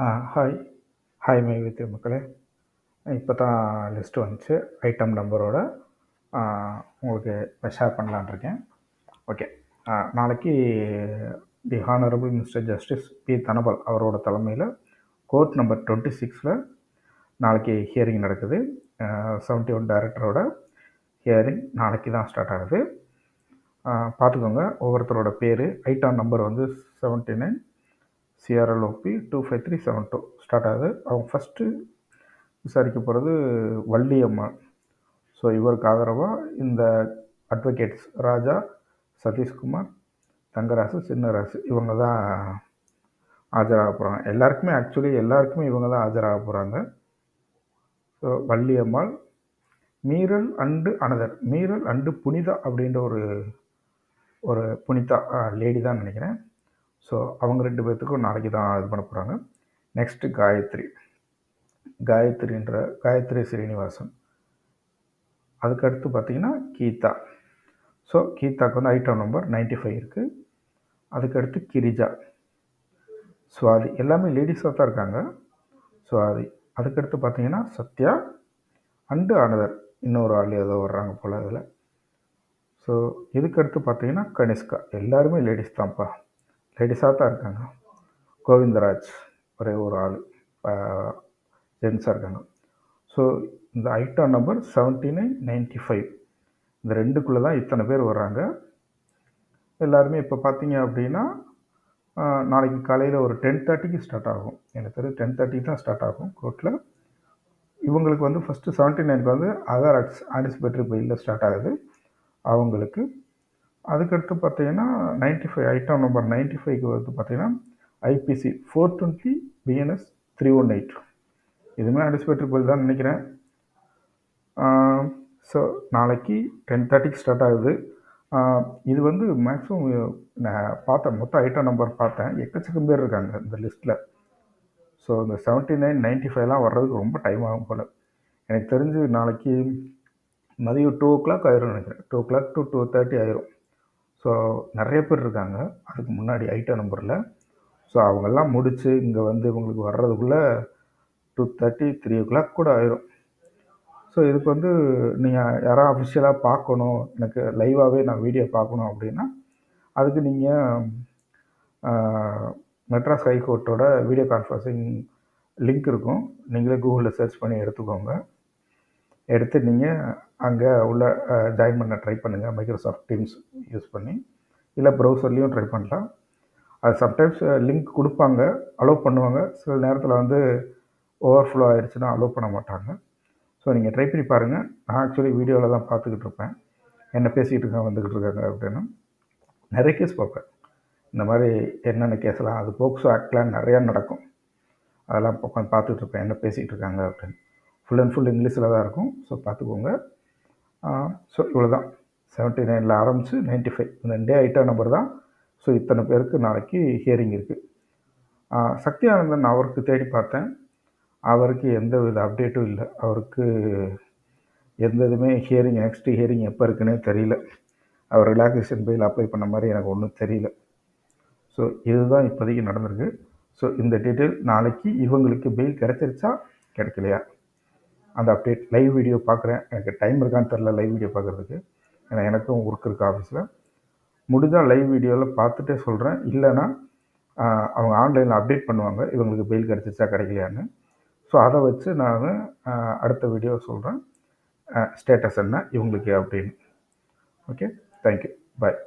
ஆ hi. Hi மைவித்யா மக்களே. இப்போ தான் லிஸ்ட்டு வந்துச்சு. ஐட்டம் நம்பரோட ஆ உங்களுக்கு ஷேர் பண்ணலான்னு இருக்கேன். ஓகே. நாளைக்கு the honourable mister justice P. Dhanapal அவரோட தலைமையில் கோர்ட் நம்பர் 26ல் நாளைக்கு ஹியரிங் நடக்குது. 71 டைரக்டரோட ஹியரிங் நாளைக்கு தான் ஸ்டார்ட் ஆகுது. பார்த்துக்கோங்க, ஒவ்வொருத்தரோட பேர் ஐட்டம் நம்பர் வந்து 79 CRLOP 25372 ஸ்டார்ட் ஆகுது. அவங்க ஃபஸ்ட்டு விசாரிக்க போகிறது வள்ளியம்மாள். ஸோ இவருக்கு ஆதரவாக இந்த அட்வொகேட்ஸ் ராஜா, சதீஷ்குமார், தங்கராசு, சின்னராசு இவங்க தான் ஆஜராக போகிறாங்க. எல்லாருக்குமே இவங்க தான் ஆஜராக போகிறாங்க. ஸோ வள்ளியம்மாள், மீரல் அண்டு புனிதா அப்படின்ற ஒரு புனிதா லேடி தான் நினைக்கிறேன். ஸோ அவங்க 2 பேர்த்துக்கும் நாளைக்கு தான் இது பண்ண போகிறாங்க. நெக்ஸ்ட்டு காயத்ரி ஸ்ரீனிவாசன். அதுக்கடுத்து பார்த்திங்கன்னா கீதா. ஸோ கீதாவுக்கு வந்து ஐட்டம் நம்பர் 95 இருக்குது. அதுக்கடுத்து கிரிஜா, சுவாதி, எல்லாமே லேடிஸாக தான் இருக்காங்க. சுவாதி. அதுக்கடுத்து பார்த்திங்கன்னா சத்யா அண்டு அனதர், இன்னொரு ஆள் ஏதோ வர்றாங்க போல் அதில். ஸோ இதுக்கடுத்து பார்த்திங்கன்னா கனிஷ்கா. எல்லாருமே லேடிஸ் தான்ப்பா, லேடிஸாக தான் இருக்காங்க. கோவிந்தராஜ் ஒரே ஒரு ஆள் ஜென்ஸாக இருக்காங்க. ஸோ இந்த ஐட்டம் நம்பர் 79, 95 இந்த ரெண்டுக்குள்ளே தான் இத்தனை பேர் வர்றாங்க. எல்லாருமே இப்போ பார்த்தீங்க அப்படின்னா நாளைக்கு காலையில் ஒரு 10:30க்கு ஸ்டார்ட் ஆகும். எனக்கு தெரிஞ்சு 10:30 தான் ஸ்டார்ட் ஆகும் கோர்ட்டில். இவங்களுக்கு வந்து ஃபஸ்ட்டு 79க்கு வந்து ஆதார் ஆன்டிசிபேட்டரி பெயிலில் ஸ்டார்ட் ஆகுது அவங்களுக்கு. அதுக்கடுத்து பார்த்தீங்கன்னா 95 ஐட்டம் நம்பர் 95க்கு வந்து பார்த்தீங்கன்னா ஐபிசி 420 BNS 318 இதுவுமே ஆன்டிசிபேட்டரி பெயில் தான் நினைக்கிறேன். ஸோ நாளைக்கு 10:30க்கு ஸ்டார்ட் ஆகுது. இது வந்து மேக்ஸிமம் நான் பார்த்தேன், மொத்தம் ஐட்டம் நம்பர் பார்த்தேன், எக்கச்சக்கம் பேர் இருக்காங்க இந்த லிஸ்ட்டில். ஸோ இந்த 79, 95லாம் வர்றதுக்கு ரொம்ப டைம் ஆகும் போல். எனக்கு தெரிஞ்சு நாளைக்கு மதியம் 2 o'clock ஆயிரும் நினைக்கிறேன். 2 o'clock to 2:30 ஆயிரும். ஸோ நிறைய பேர் இருக்காங்க அதுக்கு முன்னாடி ஐட்டம் நம்பரில். ஸோ அவங்கெல்லாம் முடித்து இங்கே வந்து இவங்களுக்கு வர்றதுக்குள்ளே 2:30, 3 o'clock கூட ஆயிரும். ஸோ இதுக்கு வந்து நீங்கள் யாராவது அஃபிஷியலாக பார்க்கணும், எனக்கு லைவாகவே நான் வீடியோ பார்க்கணும் அப்படின்னா அதுக்கு நீங்கள் மெட்ராஸ் ஹைகோர்ட்டோட வீடியோ கான்ஃபரன்சிங் லிங்க் இருக்கும். நீங்களே கூகுளில் சர்ச் பண்ணி எடுத்துக்கோங்க. எடுத்து நீங்கள் அங்கே உள்ள ஜாயின் பண்ண ட்ரை பண்ணுங்கள், மைக்ரோசாஃப்ட் டீம்ஸ் யூஸ் பண்ணி. இல்லை ப்ரௌசர்லேயும் ட்ரை பண்ணலாம். அது சம்டைம்ஸ் லிங்க் கொடுப்பாங்க, அலோவ் பண்ணுவாங்க. சில நேரத்தில் வந்து ஓவர்ஃப்ளோ ஆகிடுச்சுன்னா அலோவ் பண்ண மாட்டாங்க. ஸோ நீங்கள் ட்ரை பண்ணி பாருங்கள். நான் ஆக்சுவலி வீடியோவில் தான் பார்த்துக்கிட்டு இருப்பேன், என்ன பேசிகிட்டு இருக்காங்க வந்துக்கிட்டு இருக்காங்க அப்படின்னு. நிறைய கேஸ் பார்ப்பேன், இந்த மாதிரி என்னென்ன கேஸ்லாம், அது போக்சோ ஆக்ட்லாம் நிறையா நடக்கும், அதெல்லாம் உட்காந்து பார்த்துக்கிட்டு இருப்பேன் என்ன பேசிகிட்டு இருக்காங்க அப்படின்னு. ஃபுல் அண்ட் ஃபுல் இங்கிலீஷில் தான் இருக்கும். ஸோ பார்த்துக்கோங்க. ஸோ இவ்வளோ தான். 79ல் ஆரம்பித்து 95 இந்த 2 ஐட்டம் நம்பர் தான். ஸோ இத்தனை பேருக்கு நாளைக்கு ஹியரிங் இருக்குது. சக்தியானந்தன் அவருக்கு தேடி பார்த்தேன், அவருக்கு எந்த வித அப்டேட்டும் இல்லை. அவருக்கு எந்த இதுவுமே நெக்ஸ்ட்டு ஹியரிங் எப்போ இருக்குன்னே தெரியல. அவர் ரிலாக்ஸேஷன் பெயில் அப்ளை பண்ண மாதிரி எனக்கு ஒன்றும் தெரியல. ஸோ இதுதான் இப்போதைக்கு நடந்திருக்கு. ஸோ இந்த டீட்டெயில் நாளைக்கு இவங்களுக்கு பெயில் கிடைச்சிருச்சா கிடைக்கலையா அந்த அப்டேட் லைவ் வீடியோ பார்க்குறேன். எனக்கு டைம் இருக்கான்னு தெரில லைவ் வீடியோ பார்க்குறதுக்கு, ஏன்னா எனக்கும் ஒர்க் இருக்குது ஆஃபீஸில். முடிஞ்சால் லைவ் வீடியோவில் பார்த்துட்டே சொல்கிறேன். இல்லைன்னா அவங்க ஆன்லைனில் அப்டேட் பண்ணுவாங்க இவங்களுக்கு பெயில் கிடைச்சிருச்சா கிடைக்கலையான்னு. ஸோ அதை வச்சு நான் அடுத்த வீடியோ சொல்கிறேன் ஸ்டேட்டஸ் என்ன இவங்களுக்கு அப்படின்னு. ஓகே, தேங்க்யூ, பாய்.